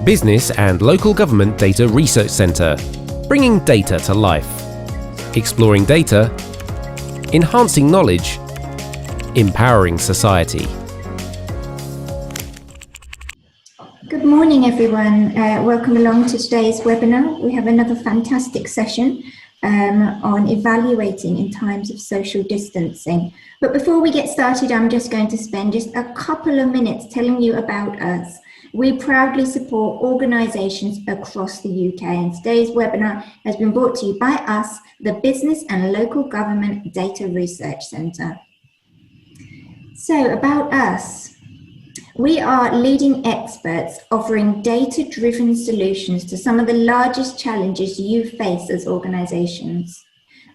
Business and Local Government Data Research Centre, bringing data to life. Exploring data, enhancing knowledge, empowering society. Good morning, everyone. Welcome along to today's webinar. We have another fantastic session on evaluating in times of social distancing. But before we get started, I'm just going to spend just a couple of minutes telling you about us. We proudly support organisations across the UK, and today's webinar has been brought to you by us, the Business and Local Government Data Research Centre. So about us. We are leading experts offering data-driven solutions to some of the largest challenges you face as organisations.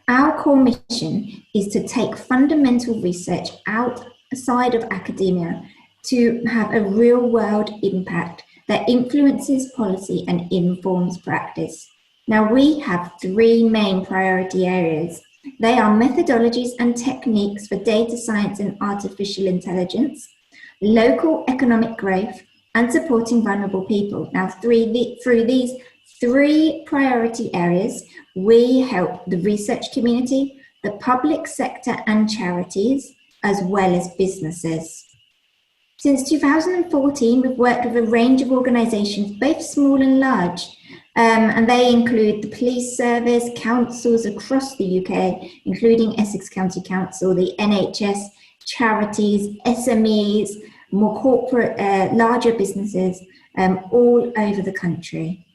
Our core mission is to take fundamental research outside of academia to have a real-world impact that influences policy and informs practice. Now, we have three main priority areas. They are methodologies and techniques for data science and artificial intelligence, local economic growth, and supporting vulnerable people. Now, through these three priority areas, we help the research community, the public sector and charities, as well as businesses. Since 2014, we've worked with a range of organisations, both small and large, and they include the police service, councils across the UK, including Essex County Council, the NHS, charities, SMEs, more corporate, larger businesses, all over the country.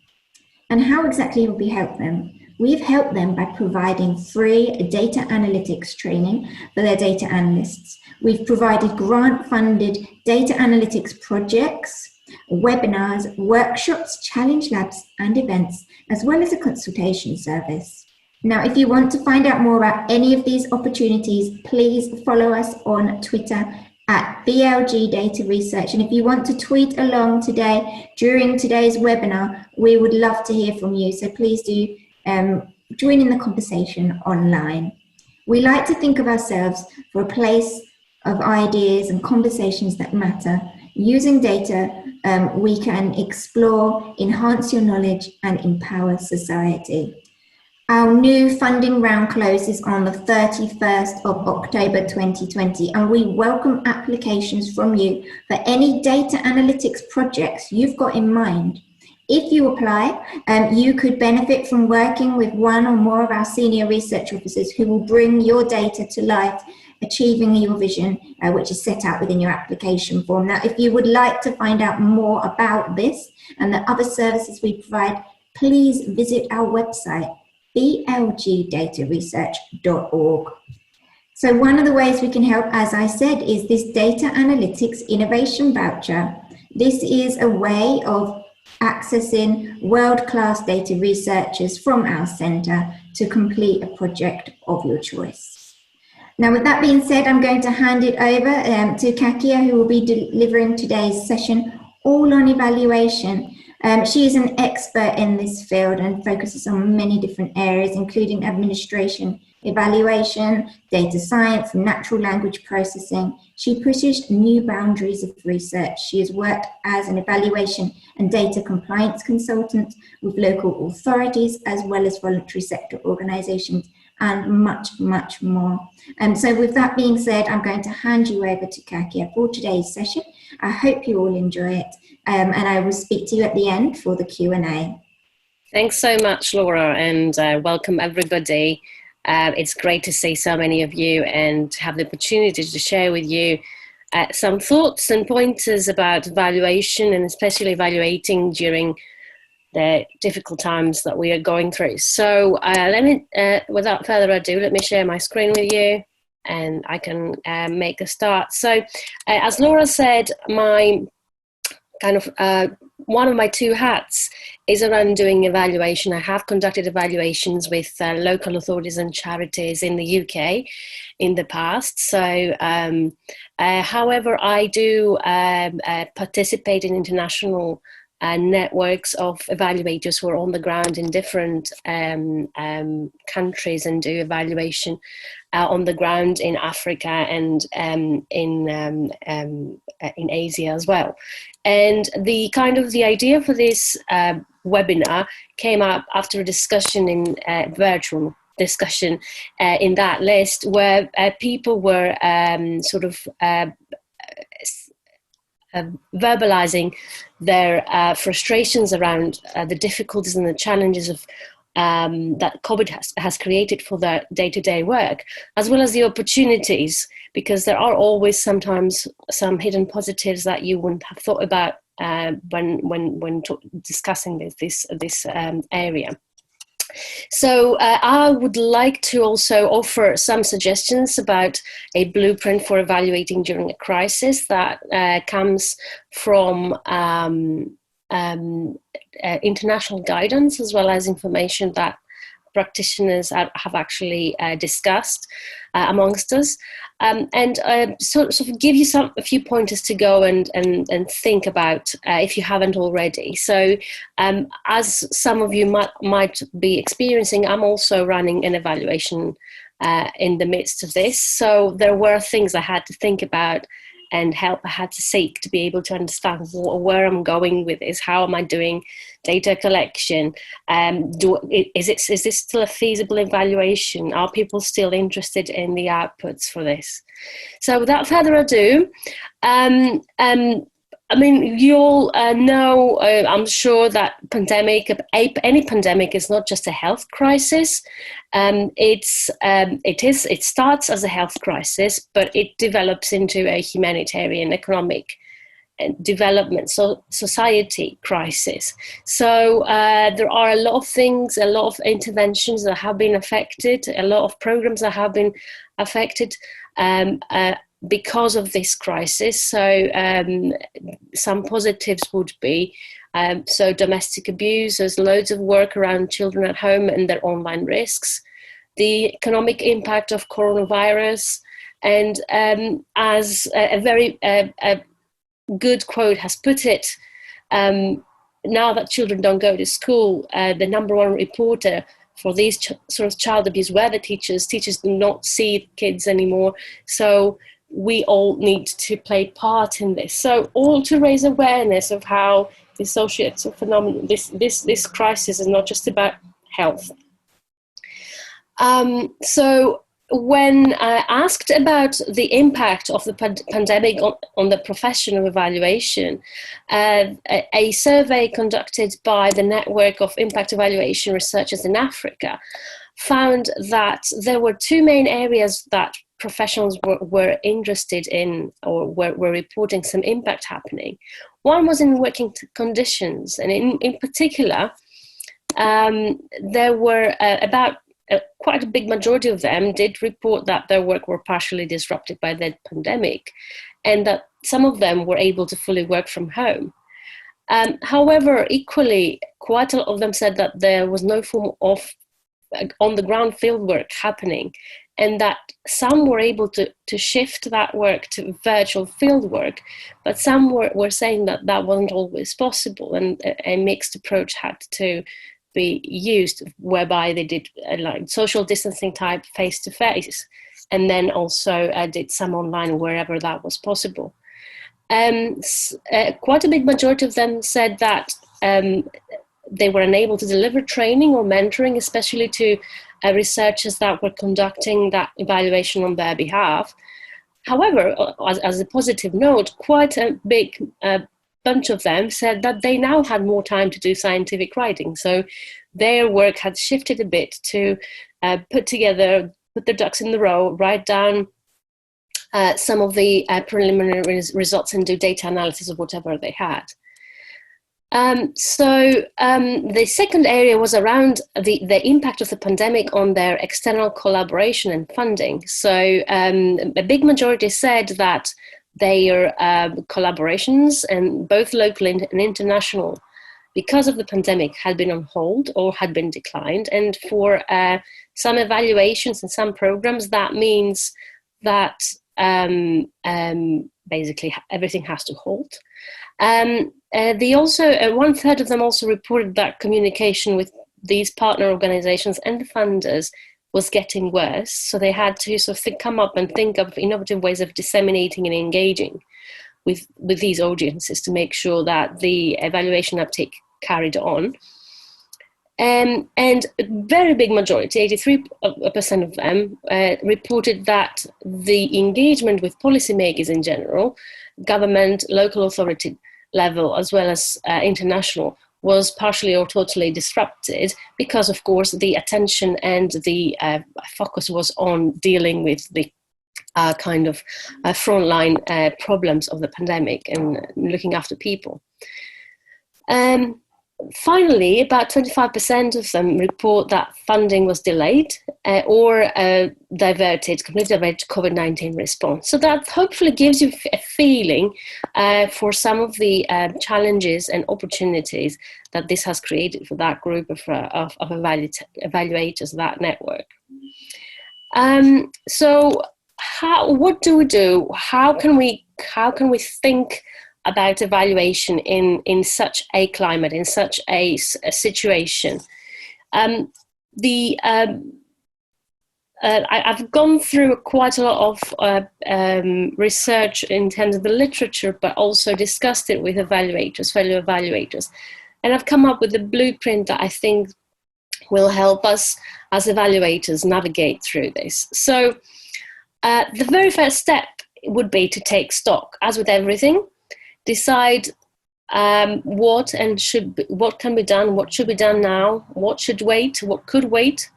And how exactly have we helped them? We've helped them by providing free data analytics training for their data analysts. We've provided grant-funded data analytics projects, webinars, workshops, challenge labs, and events, as well as a consultation service. Now, if you want to find out more about any of these opportunities, please follow us on Twitter at BLG Data Research. And if you want to tweet along today during today's webinar, we would love to hear from you. So please do join in the conversation online. We like to think of ourselves for a place of ideas and conversations that matter. Using data, we can explore, enhance your knowledge, and empower society. Our new funding round closes on the 31st of October 2020, and we welcome applications from you for any data analytics projects you've got in mind. If you apply, you could benefit from working with one or more of our senior research officers who will bring your data to life, achieving your vision, which is set out within your application form. Now, if you would like to find out more about this and the other services we provide, please visit our website, blgdataresearch.org. So one of the ways we can help, as I said, is this Data Analytics Innovation Voucher. This is a way of accessing world-class data researchers from our centre to complete a project of your choice. Now, with that being said, I'm going to hand it over to Kakia, who will be delivering today's session all on evaluation. She is an expert in this field and focuses on many different areas, including administration, evaluation, data science, natural language processing. She pushes new boundaries of research. She has worked as an evaluation and data compliance consultant with local authorities, as well as voluntary sector organisations, and much, much more. And so with that being said, I'm going to hand you over to Kakia for today's session. I hope you all enjoy it, and I will speak to you at the end for the Q&A. Thanks so much, Laura, and welcome everybody. It's great to see so many of you and have the opportunity to share with you some thoughts and pointers about evaluation, and especially evaluating during the difficult times that we are going through. So without further ado, let me share my screen with you and I can make a start. So as Laura said, my one of my two hats is around doing evaluation. I have conducted evaluations with local authorities and charities in the UK in the past. So, however, I do participate in international networks of evaluators who are on the ground in different countries and do evaluation on the ground in Africa and in Asia as well. And the idea for this webinar came up after a discussion in virtual discussion in that list, where people were verbalizing their frustrations around the difficulties and the challenges of that COVID has created for their day-to-day work, as well as the opportunities, because there are always sometimes some hidden positives that you wouldn't have thought about when discussing this area. So I would like to also offer some suggestions about a blueprint for evaluating during a crisis that comes from international guidance, as well as information that practitioners have actually discussed amongst us, and sort of give you a few pointers to go and think about if you haven't already. So as some of you might be experiencing, I'm also running an evaluation in the midst of this. So there were things I had to think about and help I had to seek to be able to understand where I'm going with this. How am I doing data collection? Is this still a feasible evaluation? Are people still interested in the outputs for this? So without further ado, I mean, you all know, I'm sure, that any pandemic is not just a health crisis. It starts as a health crisis, but it develops into a humanitarian, economic, development, society crisis. So there are a lot of things, a lot of interventions that have been affected, a lot of programs that have been affected because of this crisis. So some positives would be, so domestic abuse, there's loads of work around children at home and their online risks, the economic impact of coronavirus, and as a very good quote has put it, now that children don't go to school, the number one reporter for these sort of child abuse were the teachers. Teachers do not see kids anymore. So we all need to play part in this. So all to raise awareness of how the social phenomenon, this crisis is not just about health. So when asked about the impact of the pandemic on the profession of evaluation, a survey conducted by the Network of Impact Evaluation Researchers in Africa found that there were two main areas that professionals were interested in, or were reporting some impact happening. One was in working conditions, and in particular, there were quite a big majority of them did report that their work were partially disrupted by the pandemic, and that some of them were able to fully work from home. However, equally, quite a lot of them said that there was no form of on-the-ground field work happening, and that some were able to shift that work to virtual field work, but some were saying that that wasn't always possible, and a mixed approach had to be used, whereby they did like social distancing type face-to-face, and then also did some online wherever that was possible. Quite a big majority of them said that they were unable to deliver training or mentoring, especially to researchers that were conducting that evaluation on their behalf. However, as a positive note, quite a big bunch of them said that they now had more time to do scientific writing. So their work had shifted a bit to put their ducks in the row, write down some of the preliminary results and do data analysis of whatever they had. The second area was around the impact of the pandemic on their external collaboration and funding. So a big majority said that their collaborations, and both local and international, because of the pandemic, had been on hold or had been declined. And for some evaluations and some programs, that means that basically everything has to halt. They also, 1/3 of them also reported that communication with these partner organizations and the funders was getting worse. So they had to sort of come up and think of innovative ways of disseminating and engaging with these audiences to make sure that the evaluation uptake carried on. And a very big majority, 83% of them, reported that the engagement with policymakers in general, government, local authority level, as well as international, was partially or totally disrupted because, of course, the attention and the focus was on dealing with the kind of frontline problems of the pandemic and looking after people. Finally, about 25% of them report that funding was delayed or completely diverted to COVID-19 response. So that hopefully gives you a feeling for some of the challenges and opportunities that this has created for that group of evaluators, that network. So what do we do? How can we think about evaluation in such a climate, in such a situation? I've gone through quite a lot of research in terms of the literature, but also discussed it with fellow evaluators. And I've come up with a blueprint that I think will help us as evaluators navigate through this. So the very first step would be to take stock, as with everything. Decide what can be done, what should be done now, what should wait, what could wait.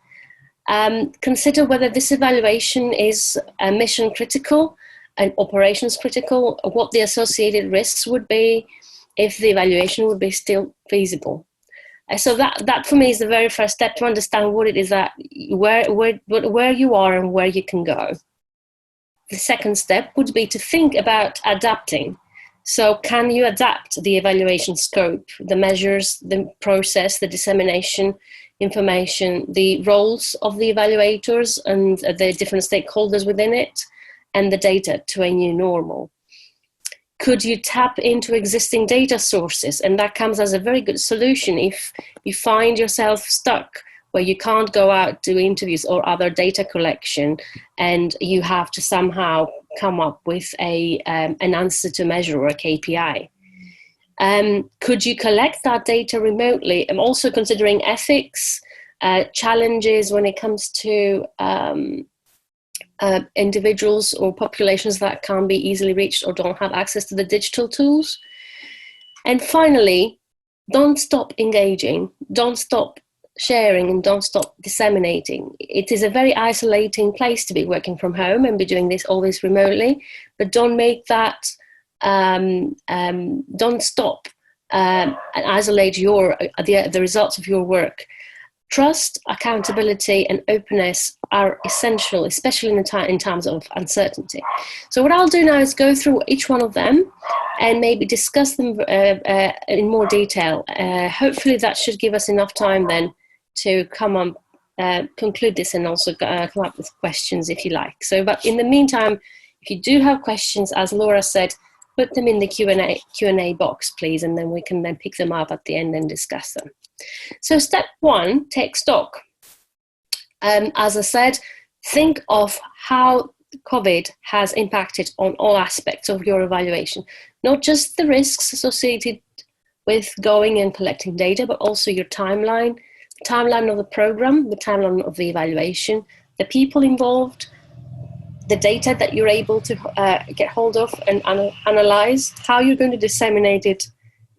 Consider whether this evaluation is mission critical and operations critical, what the associated risks would be, if the evaluation would be still feasible. So that for me is the very first step, to understand what it is that where you are and where you can go. The second step would be to think about adapting. So can you adapt the evaluation scope, the measures, the process, the dissemination information, the roles of the evaluators and the different stakeholders within it, and the data to a new normal? Could you tap into existing data sources? And that comes as a very good solution if you find yourself stuck where you can't go out to interviews or other data collection, and you have to somehow come up with an answer to measure or a KPI. Could you collect that data remotely? I'm also considering ethics, challenges when it comes to individuals or populations that can't be easily reached or don't have access to the digital tools. And finally, don't stop engaging, don't stop sharing, and don't stop disseminating. It is a very isolating place to be working from home and be doing all this remotely, but don't make that, don't stop and isolate the results of your work. Trust, accountability, and openness are essential, especially in times of uncertainty. So what I'll do now is go through each one of them and maybe discuss them in more detail. Hopefully that should give us enough time then to come on, conclude this, and also come up with questions if you like. So, but in the meantime, if you do have questions, as Laura said, put them in the Q&A box, please, and then we can then pick them up at the end and discuss them. So step one, take stock. As I said, think of how COVID has impacted on all aspects of your evaluation, not just the risks associated with going and collecting data, but also your timeline of the program, the timeline of the evaluation, the people involved, the data that you're able to get hold of and analyze, how you're going to disseminate it.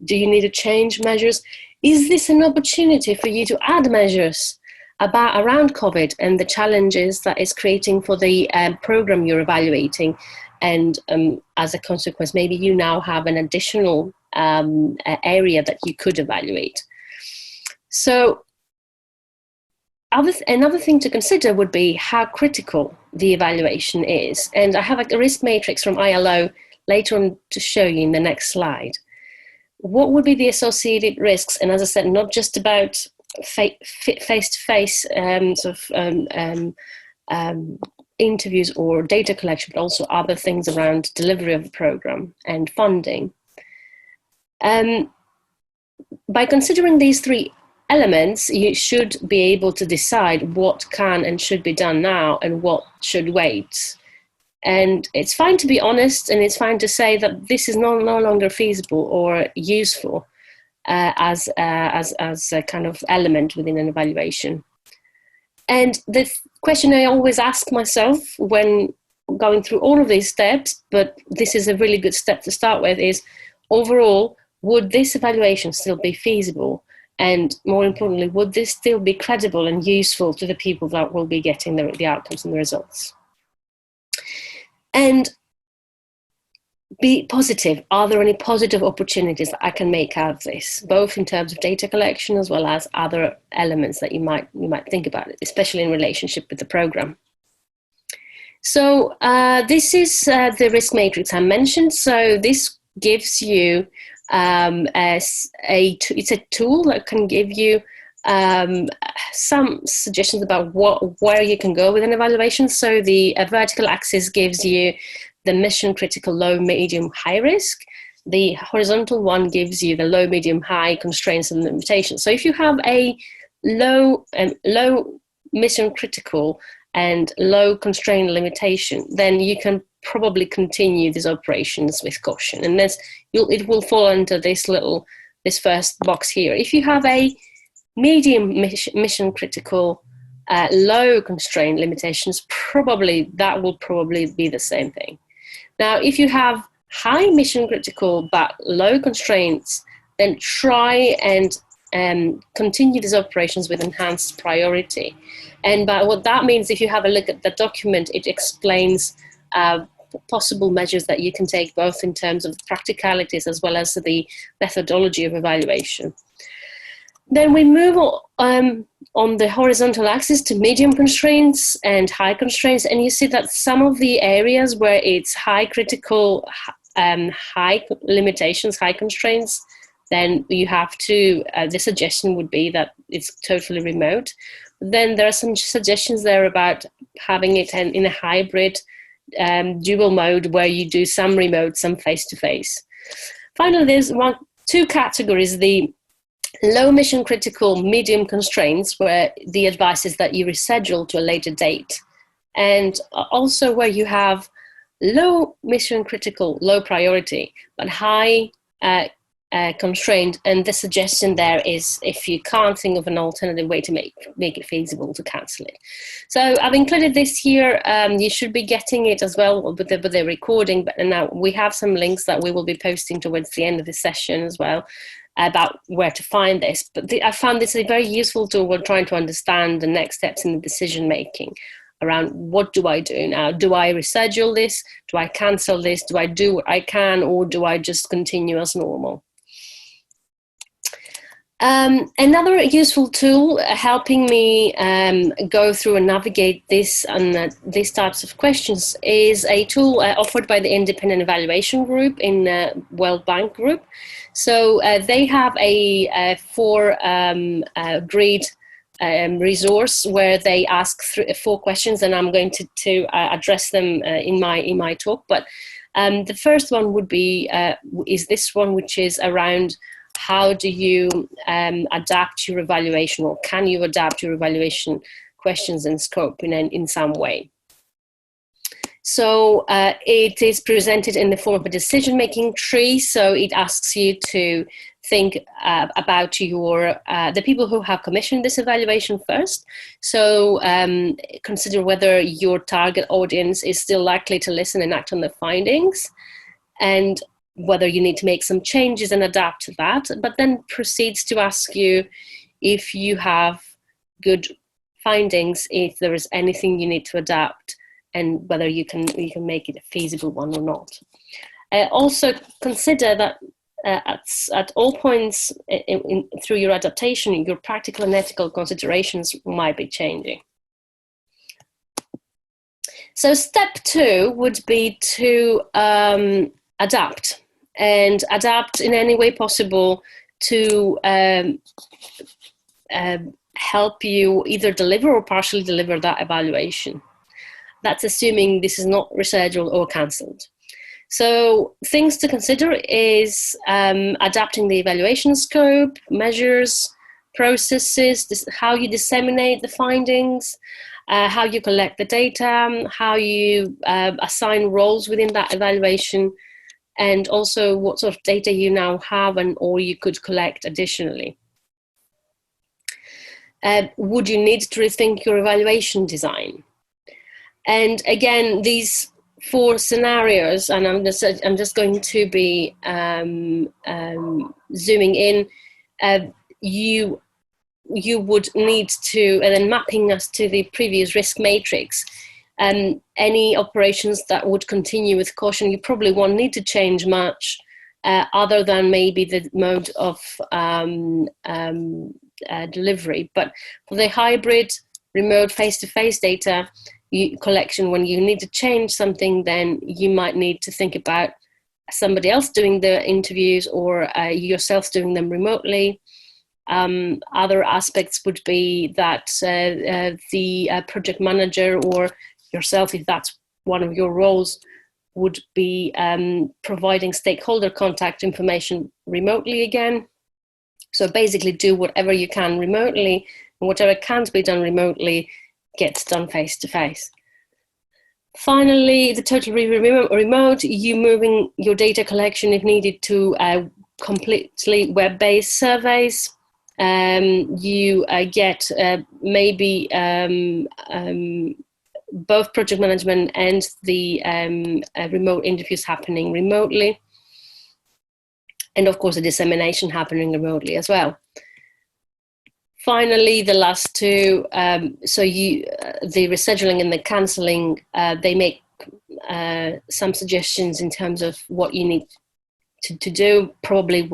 Do you need to change measures? Is this an opportunity for you to add measures around COVID and the challenges that it's creating for the program you're evaluating? And as a consequence, maybe you now have an additional area that you could evaluate. So another thing to consider would be how critical the evaluation is. And I have a risk matrix from ILO later on to show you in the next slide. What would be the associated risks? And as I said, not just about face-to-face interviews or data collection, but also other things around delivery of the program and funding. By considering these three elements, you should be able to decide what can and should be done now and what should wait. And it's fine to be honest, and it's fine to say that this is no longer feasible or useful as a kind of element within an evaluation. And the question I always ask myself when going through all of these steps, but this is a really good step to start with, is overall, would this evaluation still be feasible? And more importantly, would this still be credible and useful to the people that will be getting the outcomes and the results? And be positive. Are there any positive opportunities that I can make out of this, both in terms of data collection as well as other elements that you might think about it, especially in relationship with the program? So this is the risk matrix I mentioned. So this gives you it's a tool that can give you some suggestions about where you can go with an evaluation. So the vertical axis gives you the mission critical, low, medium, high risk. The horizontal one gives you the low, medium, high constraints and limitations. So if you have a low mission critical and low constraint limitation, then you can probably continue these operations with caution. And it will fall under this first box here. If you have a medium mission critical, low constraint limitations, that will probably be the same thing. Now, if you have high mission critical but low constraints, then try and continue these operations with enhanced priority. And by what that means, if you have a look at the document, it explains possible measures that you can take, both in terms of practicalities as well as the methodology of evaluation. Then we move on the horizontal axis to medium constraints and high constraints, and you see that some of the areas where it's high critical, high limitations, high constraints, then you have to, the suggestion would be that it's totally remote. Then there are some suggestions there about having it in a hybrid dual mode where you do some remote, some face-to-face. Finally, there's two categories, the low mission critical, medium constraints, where the advice is that you reschedule to a later date, and also where you have low mission critical, low priority, but high constraint. And the suggestion there is, if you can't think of an alternative way to make it feasible, to cancel it. So I've included this here. You should be getting it as well with the recording, but now we have some links that we will be posting towards the end of the session as well about where to find this. But I found this a very useful tool when trying to understand the next steps in the decision making around what do I do now? Do I reschedule this? Do I cancel this? Do I do what I can, or do I just continue as normal? Another useful tool helping me go through and navigate this and these types of questions is a tool offered by the Independent Evaluation Group in World Bank Group. So they have a four-grid resource where they ask 4 questions, and I'm going to address them in my talk. But the first one would be is this one, which is around how do you adapt your evaluation, or can you adapt your evaluation questions and scope in some way? So it is presented in the form of a decision-making tree. So it asks you to think about the people who have commissioned this evaluation first. So consider whether your target audience is still likely to listen and act on the findings, and whether you need to make some changes and adapt to that, but then proceeds to ask you if you have good findings, if there is anything you need to adapt, and whether you can make it a feasible one or not. Also consider that at all points through your adaptation, your practical and ethical considerations might be changing. So step 2 would be to adapt, and adapt in any way possible to help you either deliver or partially deliver that evaluation. That's assuming this is not rescheduled or cancelled. So things to consider is adapting the evaluation scope, measures, processes, how you disseminate the findings, how you collect the data, how you assign roles within that evaluation, and also what sort of data you now have or you could collect additionally. Would you need to rethink your evaluation design? And again, these 4 scenarios, and I'm just going to be zooming in. You would need to, and then mapping us to the previous risk matrix. Any operations that would continue with caution, you probably won't need to change much, other than maybe the mode of delivery. But for the hybrid, remote, face-to-face data collection, when you need to change something, then you might need to think about somebody else doing the interviews or yourself doing them remotely. Other aspects would be that the project manager or yourself, if that's one of your roles, would be providing stakeholder contact information remotely again. So basically do whatever you can remotely, and whatever can't be done remotely gets done face to face. Finally, the totally remote, you moving your data collection if needed to completely web-based surveys. You get maybe both project management and the remote interviews happening remotely. And of course, the dissemination happening remotely as well. Finally, the last 2, so the rescheduling and the cancelling, they make some suggestions in terms of what you need to do. Probably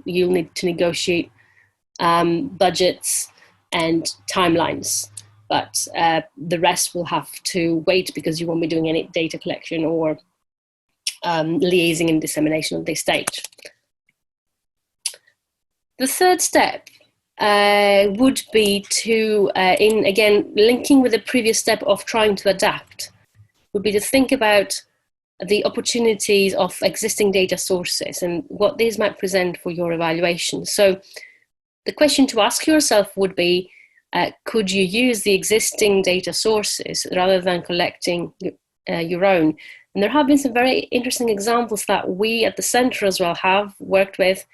you'll need to negotiate budgets and timelines, but the rest will have to wait because you won't be doing any data collection or liaising and dissemination at this stage. The third step would be to, again, linking with the previous step of trying to adapt, would be to think about the opportunities of existing data sources and what these might present for your evaluation. So the question to ask yourself would be, could you use the existing data sources rather than collecting your own? And there have been some very interesting examples that we at the Centre as well have worked with,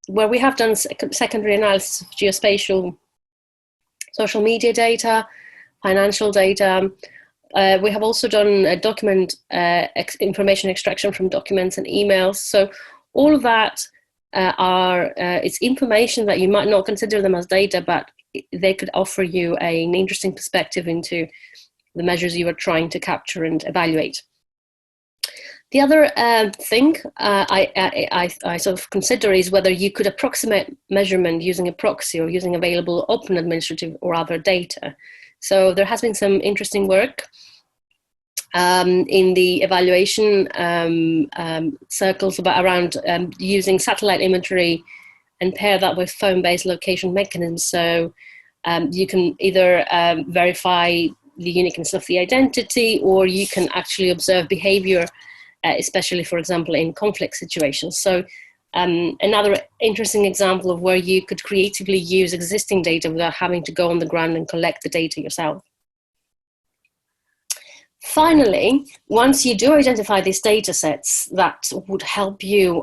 where we have done secondary analysis of geospatial, social media data, financial data. We have also done document information extraction from documents and emails. So all of that it's information that you might not consider them as data, but they could offer you an interesting perspective into the measures you are trying to capture and evaluate. The other thing I sort of consider is whether you could approximate measurement using a proxy or using available open administrative or other data. So there has been some interesting work in the evaluation circles around using satellite imagery and pair that with phone-based location mechanisms. So you can either verify the uniqueness of the identity, or you can actually observe behavior, especially, for example, in conflict situations. So another interesting example of where you could creatively use existing data without having to go on the ground and collect the data yourself. Finally, once you do identify these data sets that would help you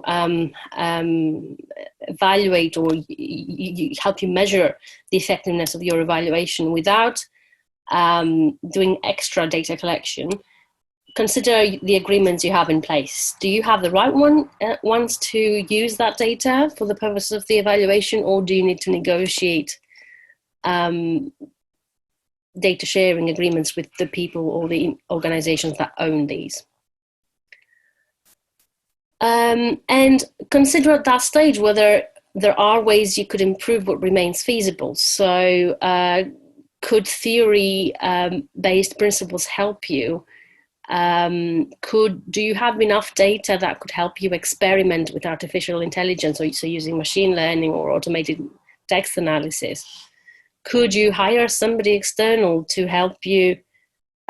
evaluate or help you measure the effectiveness of your evaluation without doing extra data collection, consider the agreements you have in place. Do you have the right ones to use that data for the purpose of the evaluation, or do you need to negotiate data sharing agreements with the people or the organizations that own these? And consider at that stage whether there are ways you could improve what remains feasible. So could theory-based principles help you? Do you have enough data that could help you experiment with artificial intelligence, or so using machine learning or automated text analysis? Could you hire somebody external to help you,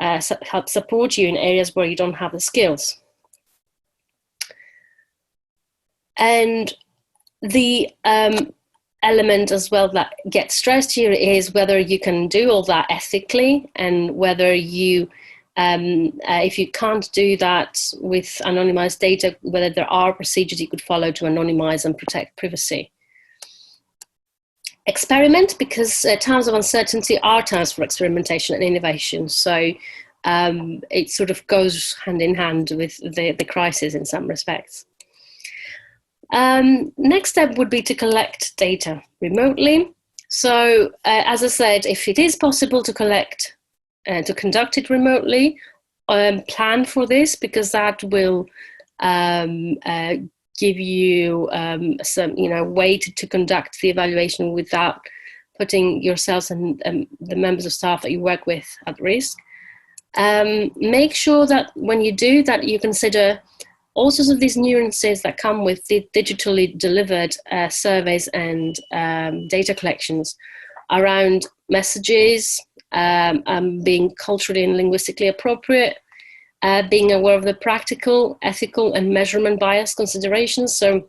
help support you in areas where you don't have the skills? And the element as well that gets stressed here is whether you can do all that ethically, and whether you, if you can't do that with anonymized data, whether there are procedures you could follow to anonymize and protect privacy. Experiment, because times of uncertainty are times for experimentation and innovation. So it sort of goes hand in hand with the crisis in some respects. Next step would be to collect data remotely. So as I said, if it is possible to collect, to conduct it remotely, plan for this, because that will give you some, way to conduct the evaluation without putting yourselves and the members of staff that you work with at risk. Make sure that when you do that, you consider all sorts of these nuances that come with the digitally delivered surveys and data collections around messages, being culturally and linguistically appropriate, being aware of the practical, ethical, and measurement bias considerations. So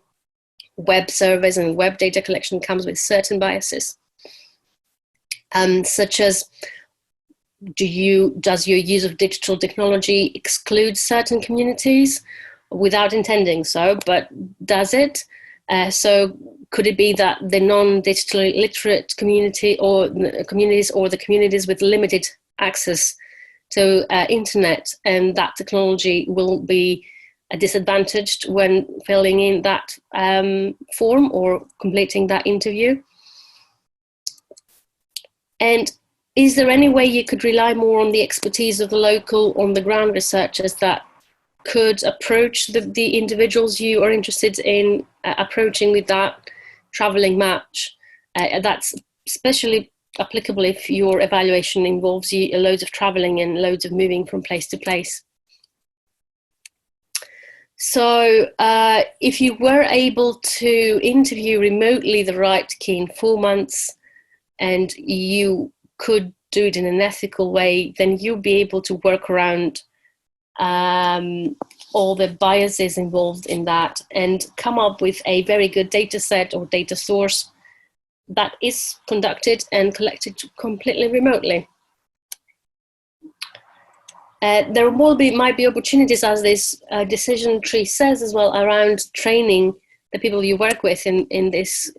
web surveys and web data collection comes with certain biases, such as does your use of digital technology exclude certain communities without intending so, but does it? So could it be that the non-digitally literate community or communities, or the communities with limited access to internet, and that technology will be disadvantaged when filling in that form or completing that interview? And is there any way you could rely more on the expertise of the local on-the-ground researchers that could approach the individuals you are interested in approaching with that travelling match? That's especially applicable if your evaluation involves loads of travelling and loads of moving from place to place. So if you were able to interview remotely the right key informants, and you could do it in an ethical way, then you'll be able to work around all the biases involved in that and come up with a very good data set or data source that is conducted and collected completely remotely. There might be opportunities, as this decision tree says as well, around training the people you work with in this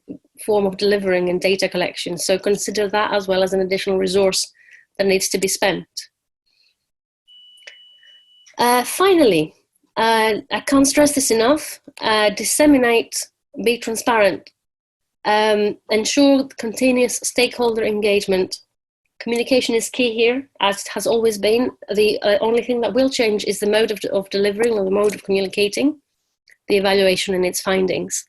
form of delivering and data collection. So consider that as well as an additional resource that needs to be spent. Finally, I can't stress this enough, disseminate, be transparent, ensure continuous stakeholder engagement. Communication is key here, as it has always been. The only thing that will change is the mode of delivering, or the mode of communicating the evaluation and its findings.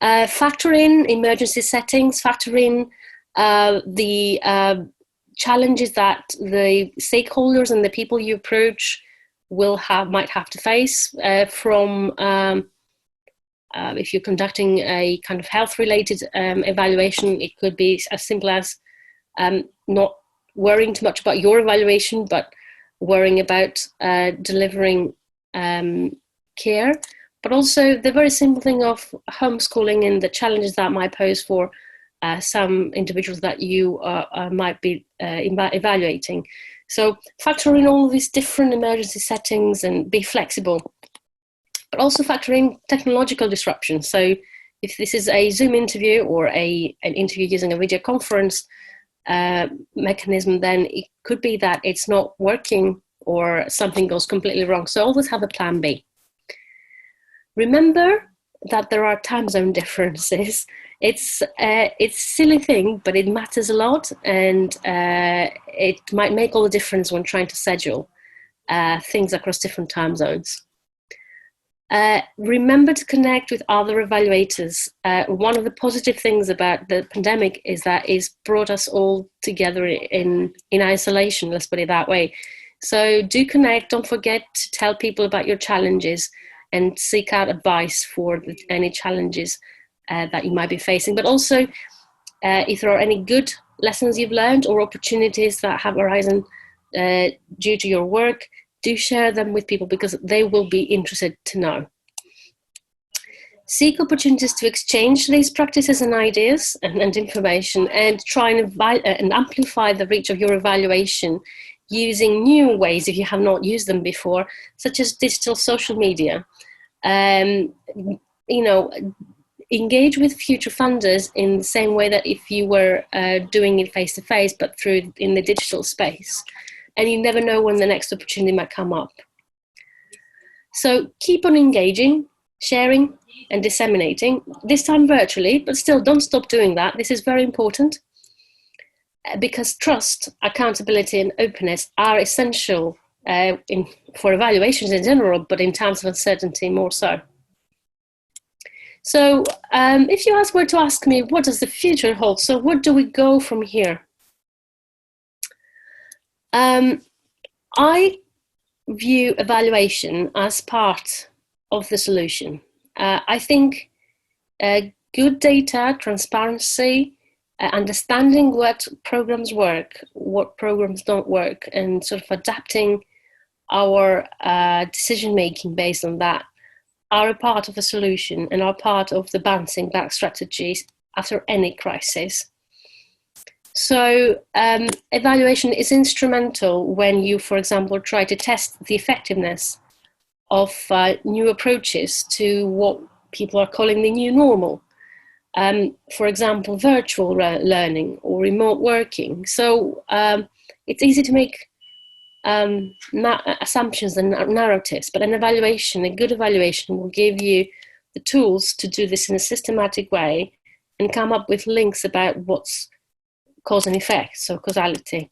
Factor in emergency settings, factor in the challenges that the stakeholders and the people you approach might have to face from if you're conducting a kind of health-related evaluation. It could be as simple as not worrying too much about your evaluation, but worrying about delivering care. But also the very simple thing of homeschooling and the challenges that might pose for some individuals that you might be evaluating. So factor in all of these different emergency settings and be flexible. But also factor in technological disruption. So if this is a Zoom interview or an interview using a video conference mechanism, then it could be that it's not working or something goes completely wrong. So always have a plan B. Remember that there are time zone differences. It's a silly thing, but it matters a lot, and it might make all the difference when trying to schedule things across different time zones. Remember to connect with other evaluators. One of the positive things about the pandemic is that it's brought us all together in isolation, let's put it that way. So do connect, don't forget to tell people about your challenges and seek out advice for any challenges that you might be facing. But also, if there are any good lessons you've learned or opportunities that have arisen due to your work, do share them with people, because they will be interested to know. seek opportunities to exchange these practices and ideas and information, and try and amplify the reach of your evaluation using new ways if you have not used them before, such as digital social media. You know, engage with future funders in the same way that if you were doing it face-to-face, but in the digital space. And you never know when the next opportunity might come up. So keep on engaging, sharing, and disseminating, this time virtually, but still don't stop doing that. This is very important because trust, accountability, and openness are essential for evaluations in general, but in times of uncertainty more so. So if you were to ask me, what does the future hold? So where do we go from here? I view evaluation as part of the solution. I think good data, transparency, understanding what programs work, what programs don't work, and sort of adapting our decision-making based on that are a part of a solution and are part of the bouncing back strategies after any crisis. So evaluation is instrumental when you, for example, try to test the effectiveness of new approaches to what people are calling the new normal. For example, virtual learning or remote working. So it's easy to make assumptions and narratives, but a good evaluation will give you the tools to do this in a systematic way and come up with links about what's cause and effect, so causality.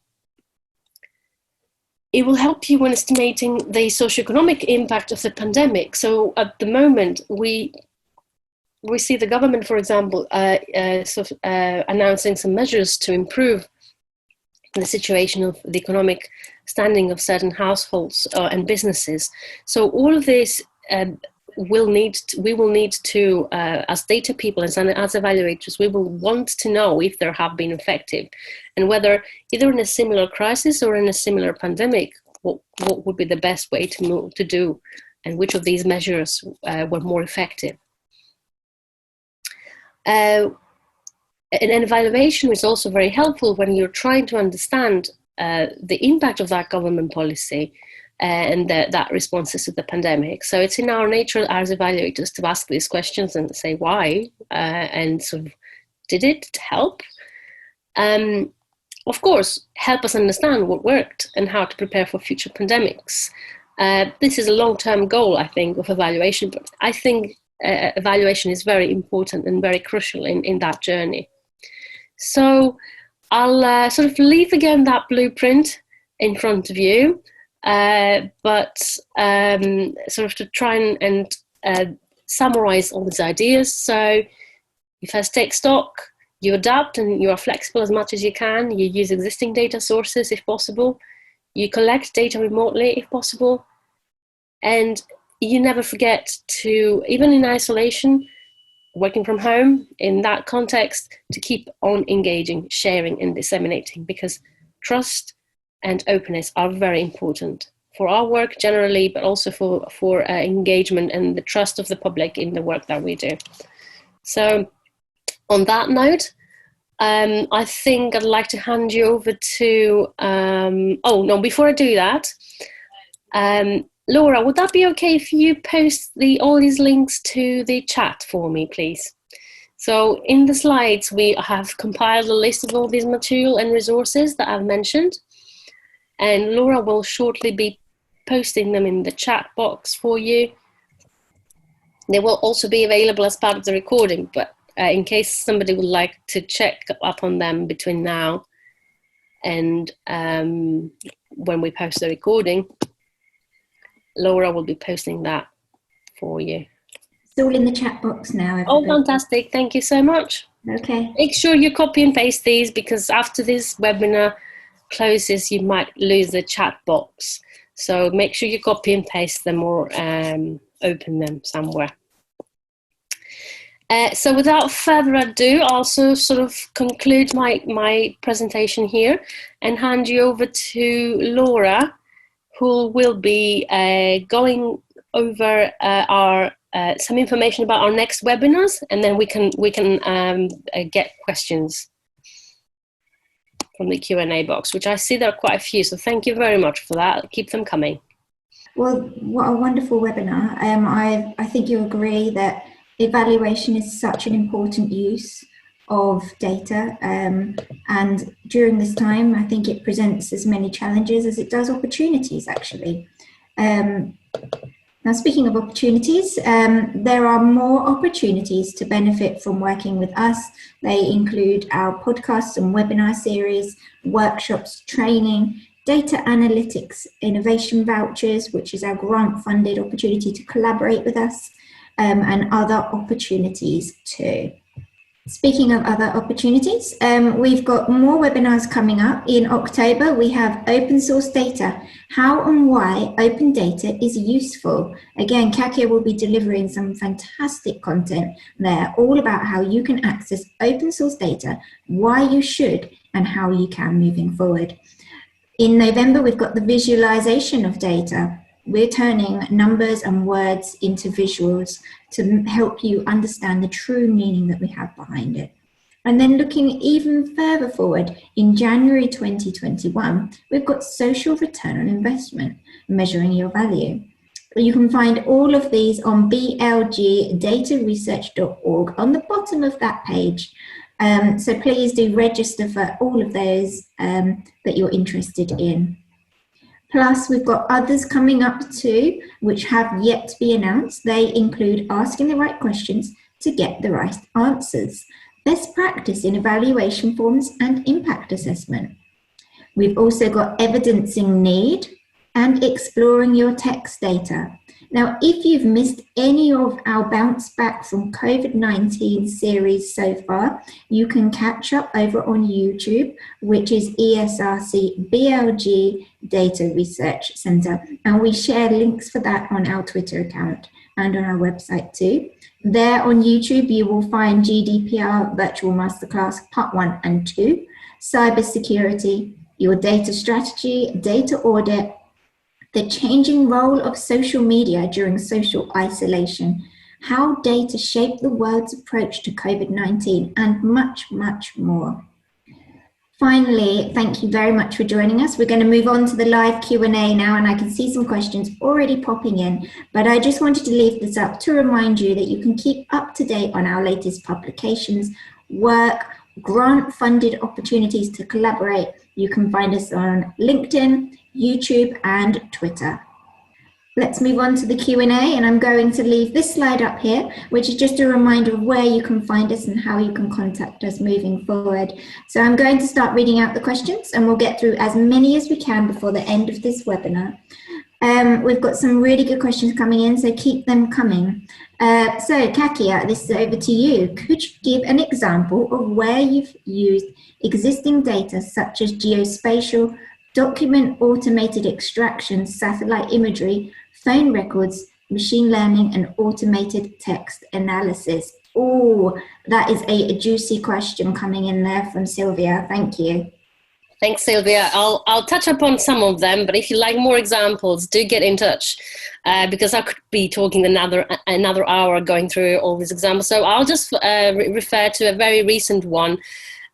It will help you when estimating the socioeconomic impact of the pandemic. So at the moment, we see the government, for example, announcing some measures to improve the situation of the economic standing of certain households and businesses. So all of this we will need to, as data people and as evaluators, we will want to know if they have been effective, and whether either in a similar crisis or in a similar pandemic, what would be the best way to do, and which of these measures were more effective. An evaluation is also very helpful when you're trying to understand the impact of that government policy and that responses to the pandemic. So it's in our nature as evaluators to ask these questions and say why, and sort of, did it help? Of course, help us understand what worked and how to prepare for future pandemics. This is a long-term goal, I think, of evaluation, but I think evaluation is very important and very crucial in that journey. So I'll sort of leave again that blueprint in front of you, but sort of to try and summarize all these ideas. So you first take stock, you adapt and you are flexible as much as you can. You use existing data sources if possible. You collect data remotely if possible. And you never forget to, even in isolation, working from home, in that context, to keep on engaging, sharing and disseminating, because trust and openness are very important for our work generally, but also for engagement and the trust of the public in the work that we do. So on that note, I think I'd like to hand you over to, oh no, before I do that, Laura, would that be okay if you post all these links to the chat for me, please? So in the slides, we have compiled a list of all these material and resources that I've mentioned, and Laura will shortly be posting them in the chat box for you. They will also be available as part of the recording, but in case somebody would like to check up on them between now and when we post the recording, Laura will be posting that for you. It's all in the chat box now. Everybody. Oh, fantastic. Thank you so much. Okay. Make sure you copy and paste these, because after this webinar closes, you might lose the chat box. So make sure you copy and paste them or open them somewhere. So without further ado, I'll also sort of conclude my presentation here and hand you over to Laura, who will be going over our some information about our next webinars, and then we can get questions from the Q&A box, which I see there are quite a few. So thank you very much for that. Keep them coming. Well, what a wonderful webinar. I think you agree that evaluation is such an important use of data, and during this time I think it presents as many challenges as it does opportunities, actually. Now, speaking of opportunities, there are more opportunities to benefit from working with us. They include our podcasts and webinar series, workshops, training, data analytics, innovation vouchers, which is our grant-funded opportunity to collaborate with us, and other opportunities too. Speaking of other opportunities, we've got more webinars coming up. In October, we have open source data, how and why open data is useful. Again, Kakia will be delivering some fantastic content there, all about how you can access open source data, why you should, and how you can moving forward. In November, we've got the visualization of data. We're turning numbers and words into visuals to help you understand the true meaning that we have behind it. And then looking even further forward, in January 2021, we've got social return on investment, measuring your value. You can find all of these on blgdataresearch.org on the bottom of that page. So please do register for all of those that you're interested in. Plus, we've got others coming up too, which have yet to be announced. They include asking the right questions to get the right answers, best practice in evaluation forms and impact assessment. We've also got evidencing need and exploring your text data. Now, if you've missed any of our bounce back from COVID-19 series so far, you can catch up over on YouTube, which is ESRC BLG Data Research Center. And we share links for that on our Twitter account and on our website too. There on YouTube, you will find GDPR Virtual Masterclass Part 1 and 2, Cybersecurity, your data strategy, data audit, the changing role of social media during social isolation, how data shape the world's approach to COVID-19, and much, much more. Finally, thank you very much for joining us. We're going to move on to the live Q&A now, and I can see some questions already popping in, but I just wanted to leave this up to remind you that you can keep up to date on our latest publications, work, grant-funded opportunities to collaborate. You can find us on LinkedIn, YouTube, and Twitter. Let's move on to the Q&A, and I'm going to leave this slide up here, which is just a reminder of where you can find us and how you can contact us moving forward. So I'm going to start reading out the questions, and we'll get through as many as we can before the end of this webinar. We've got some really good questions coming in, so keep them coming. So Kakia, this is over to you. Could you give an example of where you've used existing data such as geospatial, document automated extraction, satellite imagery, phone records, machine learning, and automated text analysis? Oh, that is a juicy question coming in there from Sylvia. Thank you. Thanks, Sylvia. I'll touch upon some of them, but if you like more examples, do get in touch because I could be talking another hour going through all these examples. So I'll just refer to a very recent one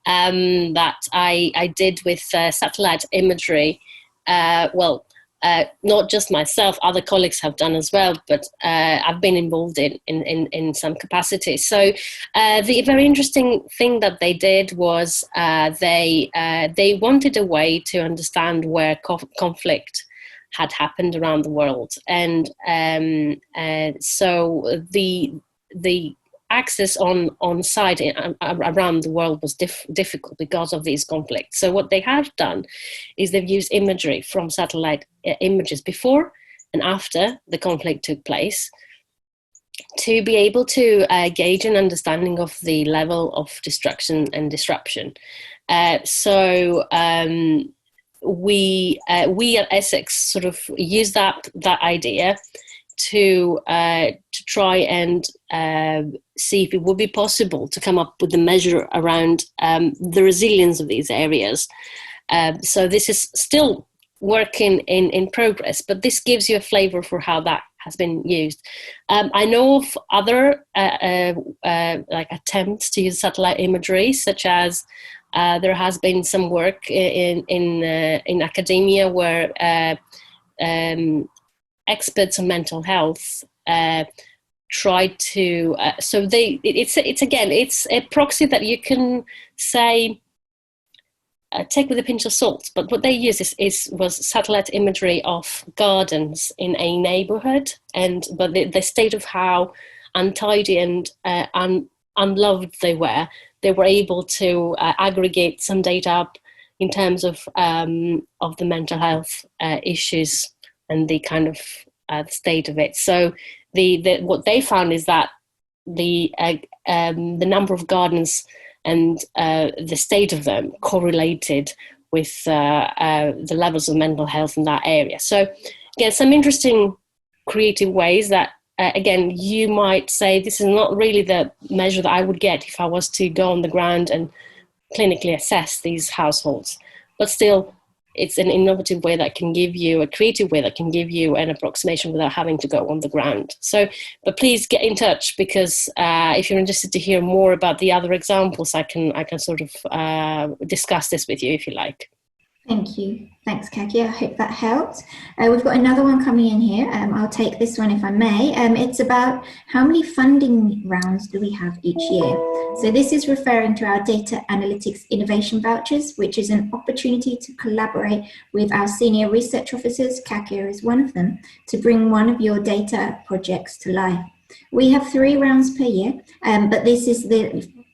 that I did with satellite imagery. Not just myself, other colleagues have done as well, but I've been involved in some capacity. So the very interesting thing that they did was they wanted a way to understand where conflict had happened around the world, and so the access on site around the world was difficult because of these conflicts. So what they have done is they've used imagery from satellite images before and after the conflict took place to be able to gauge an understanding of the level of destruction and disruption. We at Essex sort of use that idea to try and see if it would be possible to come up with a measure around the resilience of these areas. So this is still work in progress, but this gives you a flavor for how has been used. I know of other like attempts to use satellite imagery, such as there has been some work in academia where experts on mental health try to it's a proxy that you can say take with a pinch of salt, but what they use was satellite imagery of gardens in a neighborhood, but the state of how untidy and unloved they were able to aggregate some data up in terms of the mental health issues and the kind of state of it. So what they found is that the number of gardens and the state of them correlated with the levels of mental health in that area. So again, some interesting creative ways that again, you might say this is not really the measure that I would get if I was to go on the ground and clinically assess these households, but still it's an innovative way that can give you, a creative way that can give you an approximation without having to go on the ground. So, but please get in touch, because if you're interested to hear more about the other examples, I can sort of discuss this with you if you like. Thank you. Thanks, Kakia. I hope that helped. We've got another one coming in here. I'll take this one if I may. It's about how many funding rounds do we have each year? So this is referring to our data analytics innovation vouchers, which is an opportunity to collaborate with our senior research officers, Kakia is one of them, to bring one of your data projects to life. We have 3 rounds per year, but this is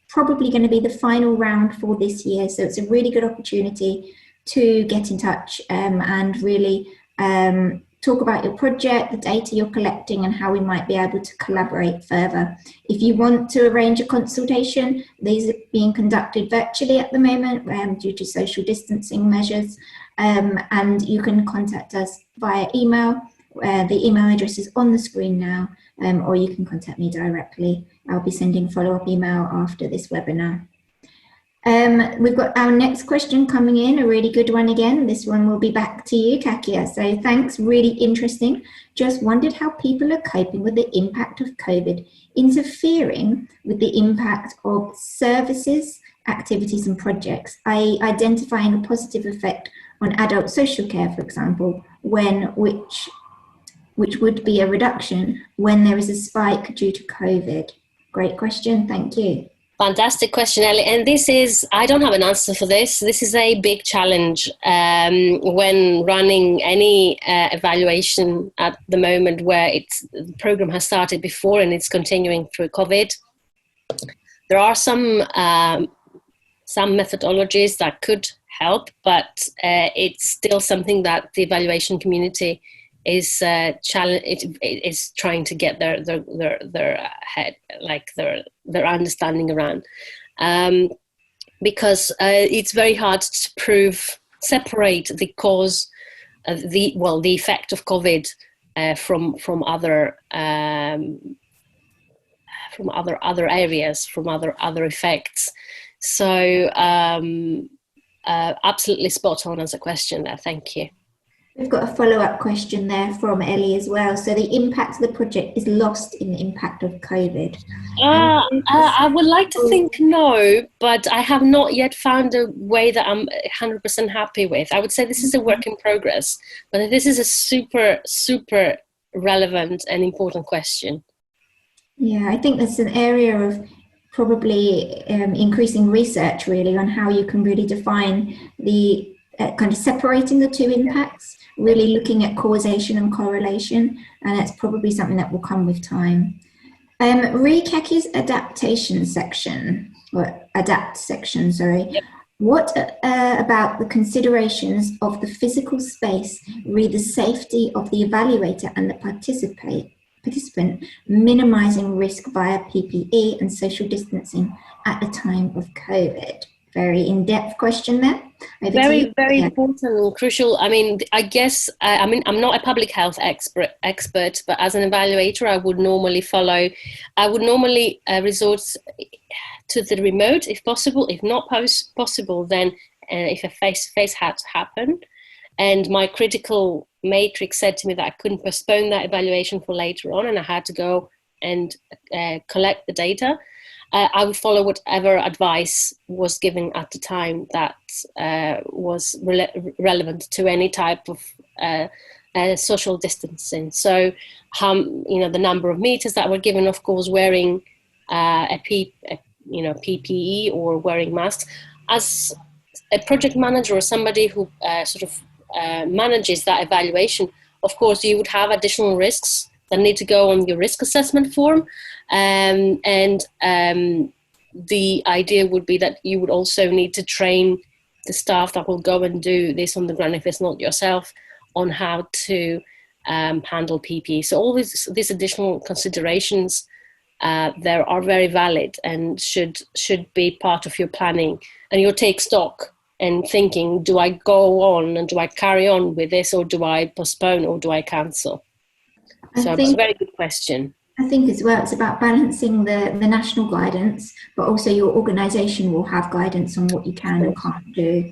probably going to be the final round for this year. So it's a really good opportunity to get in touch and really talk about your project, the data you're collecting, and how we might be able to collaborate further. If you want to arrange a consultation, these are being conducted virtually at the moment due to social distancing measures, and you can contact us via email. The email address is on the screen now, or you can contact me directly. I'll be sending a follow-up email after this webinar. We've got our next question coming in, a really good one again. This one will be back to you, Kakia. So thanks, really interesting. Just wondered how people are coping with the impact of COVID, interfering with the impact of services, activities and projects, i.e. identifying a positive effect on adult social care, for example, which would be a reduction when there is a spike due to COVID. Great question, thank you. Fantastic question, Ellie. And this is, I don't have an answer for this. This is a big challenge when running any evaluation at the moment where the program has started before and it's continuing through COVID. There are some methodologies that could help, but it's still something that the evaluation community is is trying to get their head, like their understanding around, because it's very hard to separate the cause of the effect of COVID from other areas, from other effects. So absolutely spot on as a question there. Thank you. We've got a follow-up question there from Ellie as well. So the impact of the project is lost in the impact of COVID. I would like to think no, but I have not yet found a way that I'm 100% happy with. I would say this is a work in progress, but this is a super, super relevant and important question. Yeah, I think that's an area of probably increasing research really on how you can really define the kind of separating the two impacts, really looking at causation and correlation, and that's probably something that will come with time. Kakia's adaptation section, or adapt section, sorry. Yep. What about the considerations of the physical space, re the safety of the evaluator and the participant, minimizing risk via PPE and social distancing at a time of COVID? Very in-depth question there. Very important and crucial. I mean, I guess, I'm not a public health expert, but as an evaluator, I would normally resort to the remote if possible. If not possible, then if a face-to-face had to happen. And my critical matrix said to me that I couldn't postpone that evaluation for later on, and I had to go and collect the data. I would follow whatever advice was given at the time that was relevant to any type of social distancing. So, the number of meters that were given, of course, wearing PPE or wearing masks. As a project manager or somebody who manages that evaluation, of course, you would have additional risks that need to go on your risk assessment form. The idea would be that you would also need to train the staff that will go and do this on the ground, if it's not yourself, on how to handle PPE. So all these additional considerations there are very valid and should be part of your planning, and you'll take stock and thinking, do I go on and do I carry on with this, or do I postpone, or do I cancel? So it's a very good question. I think as well, it's about balancing the national guidance, but also your organisation will have guidance on what you can and can't do.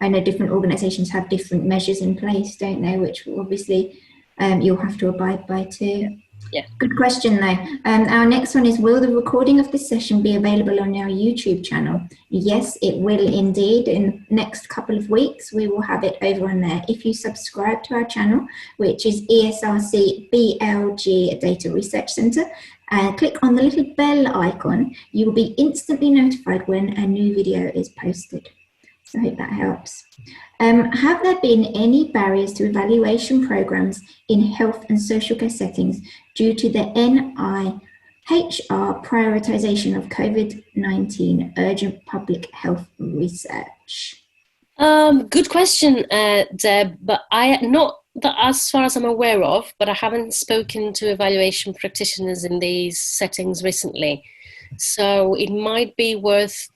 I know different organisations have different measures in place, don't they, which obviously you'll have to abide by too. Yeah. Good question though. Our next one is, will the recording of this session be available on our YouTube channel? Yes, it will indeed. In the next couple of weeks, we will have it over on there. If you subscribe to our channel, which is ESRC BLG Data Research Centre, and click on the little bell icon, you will be instantly notified when a new video is posted. So I hope that helps. Have there been any barriers to evaluation programs in health and social care settings due to the NIHR prioritization of COVID-19 urgent public health research? Good question, Deb, but not that as far as I'm aware of, but I haven't spoken to evaluation practitioners in these settings recently. So it might be worth,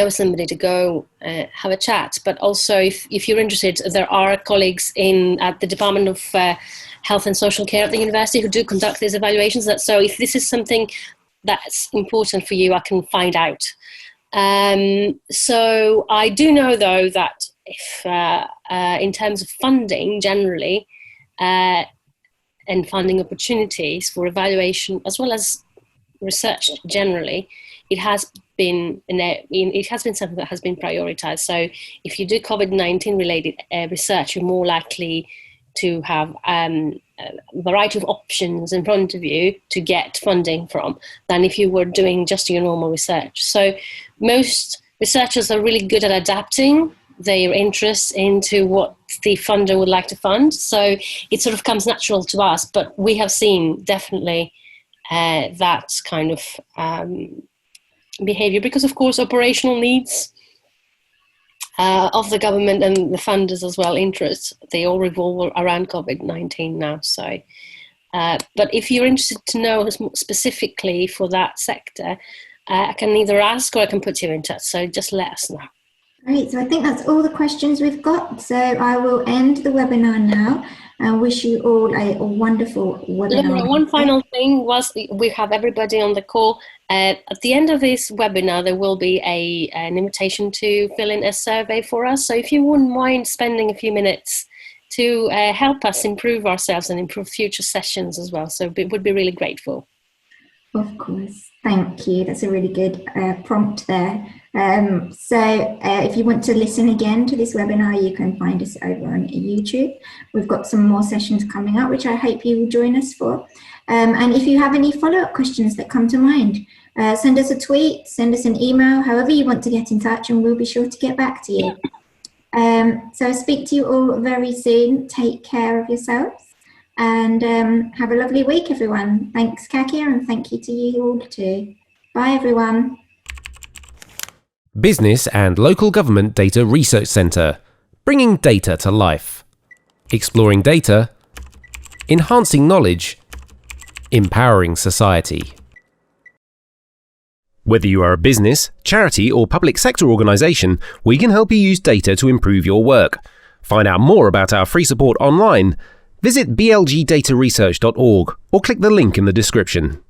somebody to go have a chat. But also, if you're interested, there are colleagues at the Department of Health and Social Care at the university who do conduct these evaluations. So if this is something that's important for you, I can find out. So I do know, though, that if in terms of funding generally and funding opportunities for evaluation as well as research generally, it has been something that has been prioritized. So if you do COVID-19 related research, you're more likely to have a variety of options in front of you to get funding from than if you were doing just your normal research. So most researchers are really good at adapting their interests into what the funder would like to fund. So it sort of comes natural to us, but we have seen definitely that kind of behavior, because of course operational needs of the government and the funders as well, interests, they all revolve around COVID-19 now. So but if you're interested to know specifically for that sector, I can either ask or I can put you in touch, so just let us know. Great, so I think that's all the questions we've got, so I will end the webinar now and wish you all a wonderful webinar. Laura, one final thing, whilst we have everybody on the call, at the end of this webinar there will be an invitation to fill in a survey for us, so if you wouldn't mind spending a few minutes to help us improve ourselves and improve future sessions as well, so we would be really grateful. Of course, thank you, that's a really good prompt there. So if you want to listen again to this webinar, you can find us over on YouTube. We've got some more sessions coming up, which I hope you will join us for. And if you have any follow-up questions that come to mind, send us a tweet, send us an email, however you want to get in touch, and we'll be sure to get back to you. So I'll speak to you all very soon. Take care of yourselves and have a lovely week, everyone. Thanks, Kakia, and thank you to you all too. Bye, everyone. Business and Local Government Data Research Centre, bringing data to life. Exploring data, enhancing knowledge, empowering society. Whether you are a business, charity or public sector organisation, we can help you use data to improve your work. Find out more about our free support online. Visit blgdataresearch.org or click the link in the description.